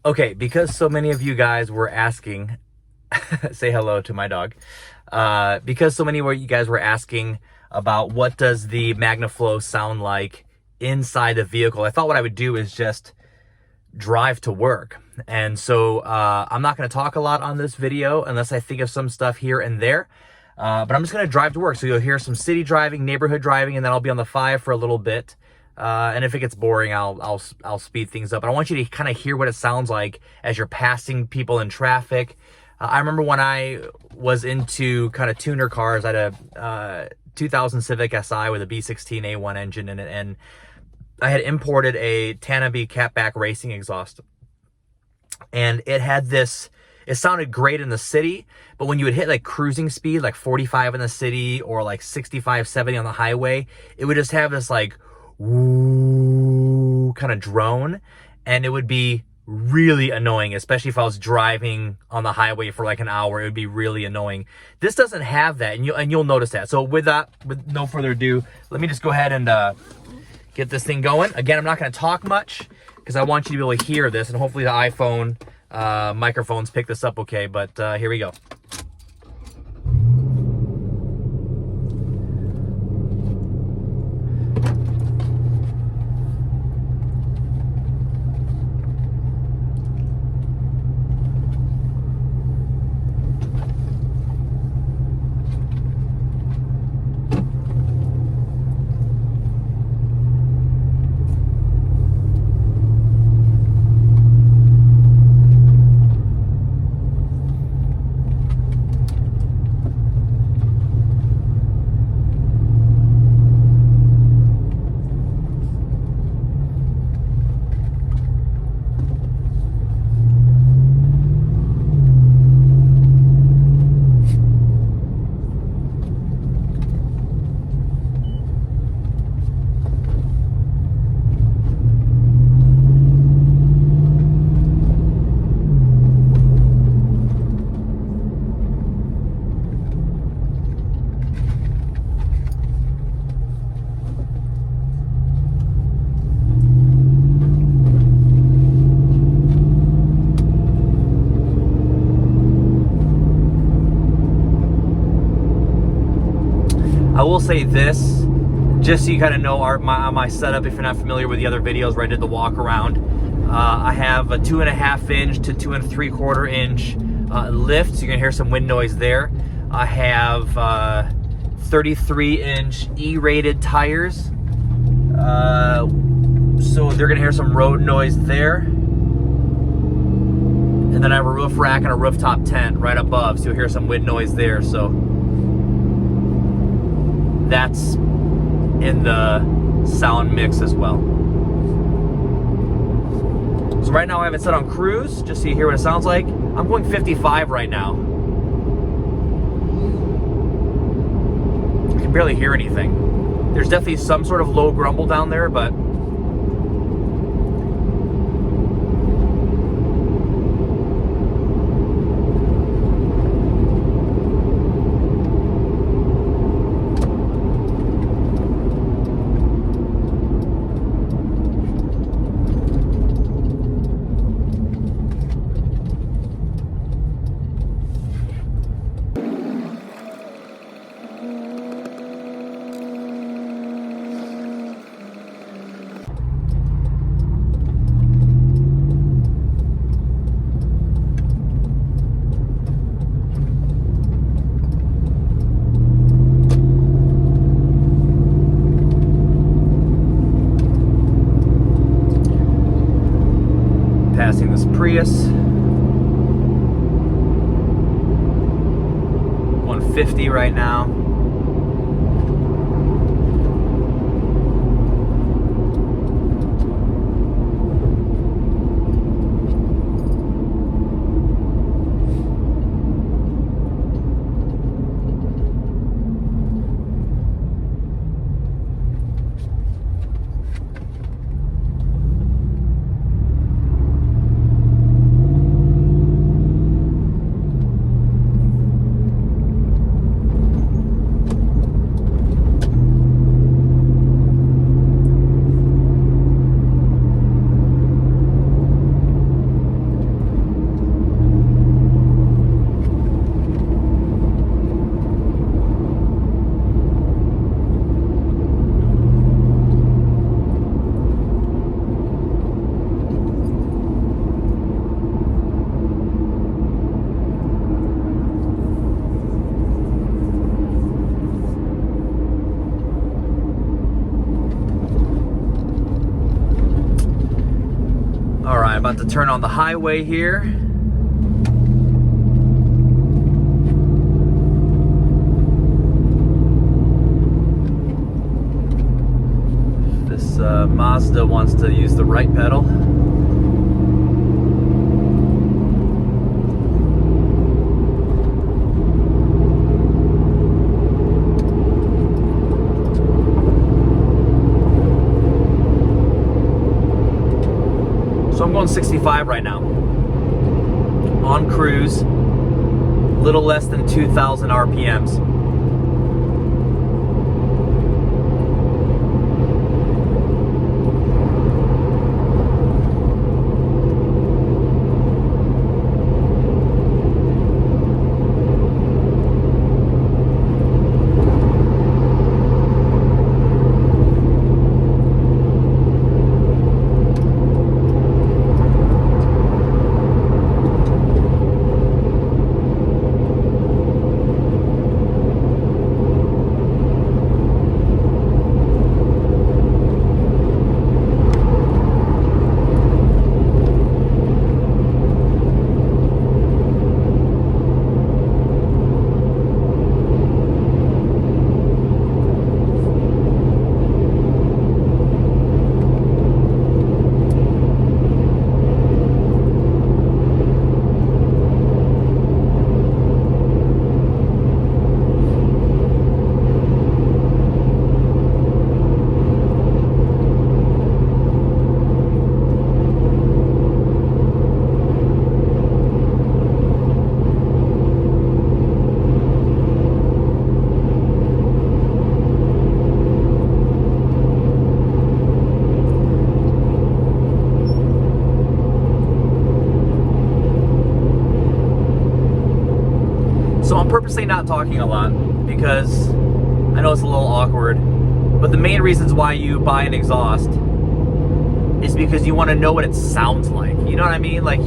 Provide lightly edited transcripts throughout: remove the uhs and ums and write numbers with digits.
Okay, because so many of you guys were asking, say hello to my dog. Because so many of you guys were asking about what does the Magnaflow sound like inside the vehicle, I thought what I would do is just drive to work. And so I'm not going to talk a lot on this video unless I think of some stuff here and there. But I'm just going to drive to work. So you'll hear some city driving, neighborhood driving, and then I'll be on the 5 for a little bit. And if it gets boring, I'll speed things up. But I want you to kind of hear what it sounds like as you're passing people in traffic. I remember when I was into kind of tuner cars, I had a 2000 Civic Si with a B16 A1 engine in it, and I had imported a Tanabe catback racing exhaust. And it had this, it sounded great in the city, but when you would hit like cruising speed, like 45 in the city or like 65, 70 on the highway, it would just have this like woo kind of drone, and it would be really annoying, especially if I was driving on the highway for like an hour. It would be really annoying. This doesn't have that, and you'll notice that. So with that, with no further ado, let me just go ahead and get this thing going. Again, I'm not going to talk much because I want you to be able to hear this, and hopefully the iPhone microphones pick this up okay, but here we go. I will say this, just so you kind of know my setup, if you're not familiar with the other videos where I did the walk around. I have a 2.5 inch to 2 3/4 inch lift, so you're gonna hear some wind noise there. I have 33 inch E-rated tires, so they're gonna hear some road noise there. And then I have a roof rack and a rooftop tent right above, so you'll hear some wind noise there. So that's in the sound mix as well. So right now I have it set on cruise, just so you hear what it sounds like. I'm going 55 right now. I can barely hear anything. There's definitely some sort of low grumble down there, but passing this Prius. 150 right now. All right, about to turn on the highway here. This Mazda wants to use the right pedal. So I'm going 65 right now on cruise, little less than 2,000 RPMs. So I'm purposely not talking a lot because I know it's a little awkward, but the main reasons why you buy an exhaust is because you want to know what it sounds like. You know what I mean? Like,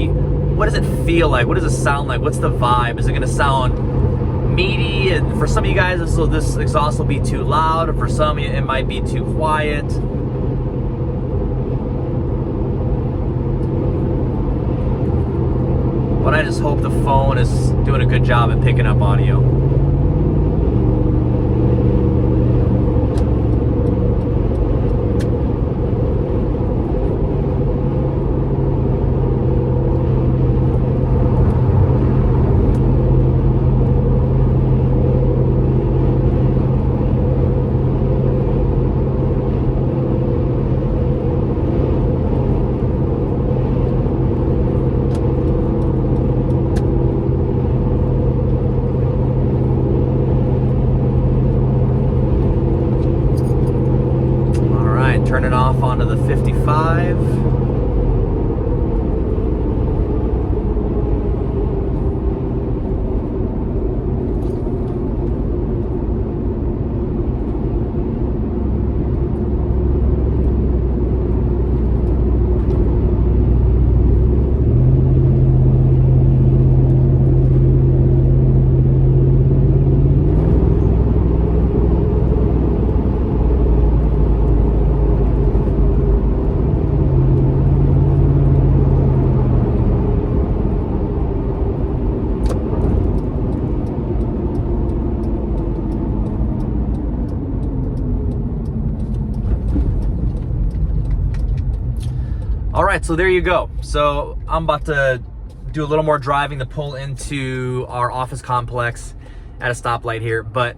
what does it feel like? What does it sound like? What's the vibe? Is it going to sound meaty? And for some of you guys, this exhaust will be too loud, or for some it might be too quiet. But I just hope the phone is doing a good job at picking up audio. Turn it off onto the 55. All right, so there you go. So I'm about to do a little more driving to pull into our office complex at a stoplight here. But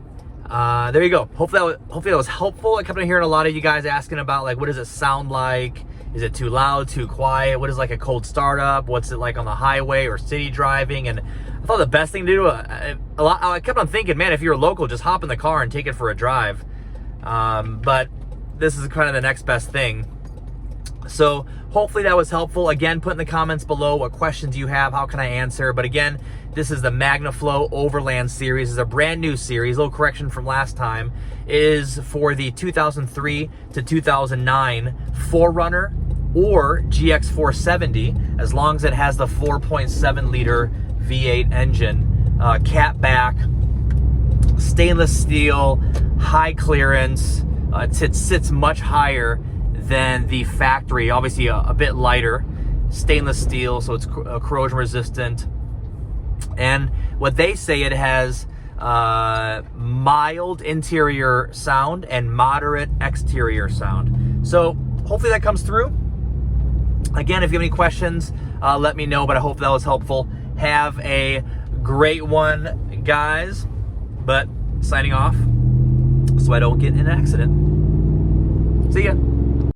there you go. Hopefully that was helpful. I kept on hearing a lot of you guys asking about, like, what does it sound like? Is it too loud, too quiet? What is like a cold startup? What's it like on the highway or city driving? And I thought the best thing to do, I kept on thinking, man, if you're local, just hop in the car and take it for a drive. But this is kind of the next best thing. So hopefully that was helpful. Again, put in the comments below what questions you have. How can I answer? But again, this is the Magnaflow Overland series. It's a brand new series. A little correction from last time. It is for the 2003 to 2009 4Runner or GX470, as long as it has the 4.7 liter V8 engine, cat back, stainless steel, high clearance. It sits much higher than the factory, obviously a bit lighter, stainless steel, so it's corrosion resistant. And what they say, it has mild interior sound and moderate exterior sound. So hopefully that comes through. Again, if you have any questions, let me know, but I hope that was helpful. Have a great one, guys. But signing off so I don't get in an accident. See ya.